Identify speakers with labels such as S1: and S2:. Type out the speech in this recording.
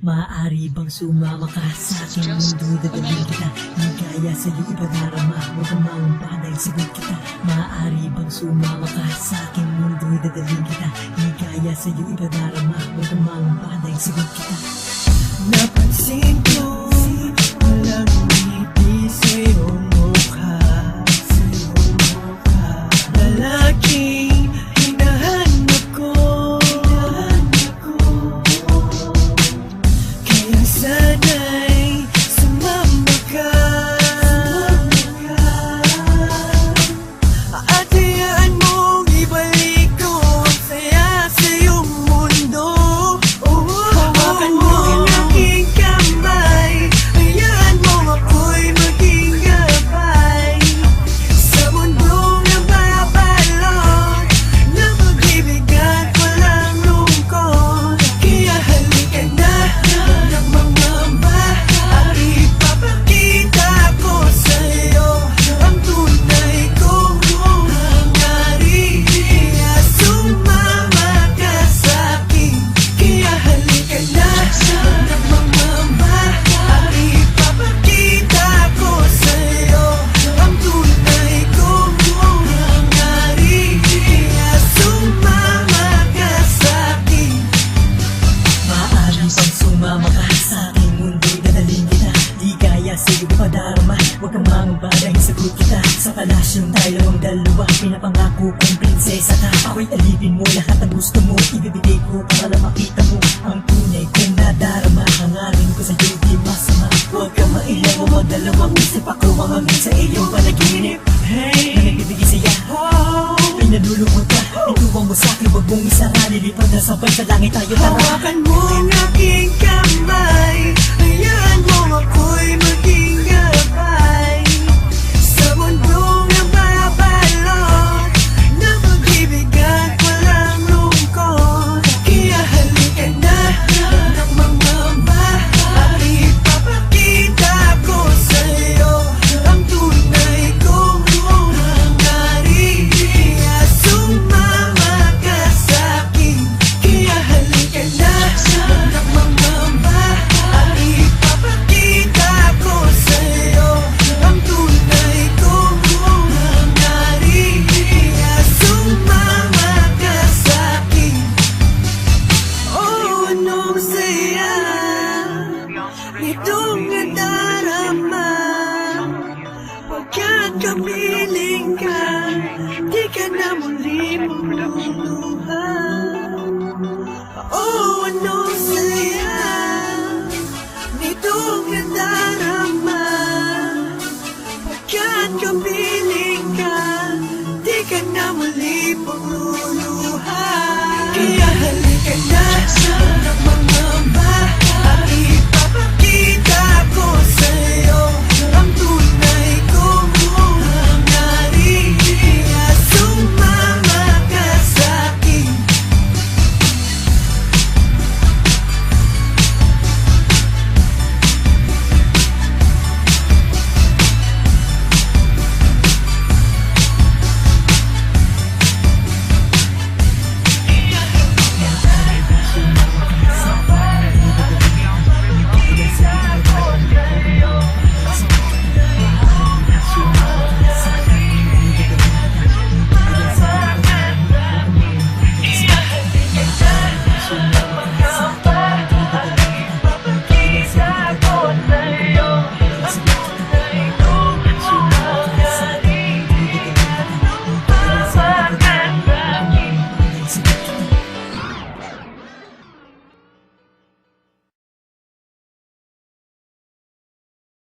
S1: Maaari bang sumama ka sa aking mundo? Dadalhin kita, higaya sa'yo ipadarama. Huwag kang maumpa dahil sagot kita. Maaari bang sumama ka sa aking mundo? Dadalhin kita, higaya sa'yo ipadarama. Huwag kang maumpa dahil sagot kita.
S2: Napansin ko walang ngiti sa iyong mukha, lalaking hinahanap ko. Kaya sana'y sumama ka at hayaan mong ibalik ko ang saya sa iyong mundo. Hawakan mo ang aking kamay, hayaan mo ako'y maging gabay sa mundong nababalot na pag-ibig at walang lungkot. Kaya halika na ng mangamba at ipapakita ko sa'yo ang tunay kong hangarin. Kaya sumama ka sa'kin. Kaya halika na ng mangamba at ipapakita ko sa'yo ang tunay kong hangarin. Kaya sumama ka sa'kin.
S1: Maaari bang sumama ka sa aking mundo? Dadalhin kita, di kaya sa'yo ipadarama. Huwag kang mangamba dahil sagot kita. Sa palasyong tayo ang dalawa, pinapangako kong prinsesa ka. Ako'y alipin mo lahat ang gusto mo, ibibigay ko para lang makita mo ang tunay kong nadarama. Hangarin ko sa'yo di masama. Huwag kang mailang o magdalawang isip, ako ang hangin sa iyong panaginip.
S2: Hey,
S1: Na nagbibigay saya, pinalulungkot ka, ituwang mo sa'kin, huwag mong isara. Lilipad na sabay sa langit tayo, tara.
S2: hawakan mo ang aking kamay, hayaan mo ako'y maging gabay sa mundong nababalot na pag-ibig at walang lungkot. Kaya halika na ng mangamba at ipapakita ko sa'yo ang tunay kong hangarin. Kaya sumama ka sa'kin. Kaya halika na ng mangamba at ipapakita ko sa'yo ang tunay kong hangarin. Kaya sumama ka sa'kin. Oh, anong saya nitong nadarama pagkat kapiling ka, di ka na muli maluluha. Oh, ano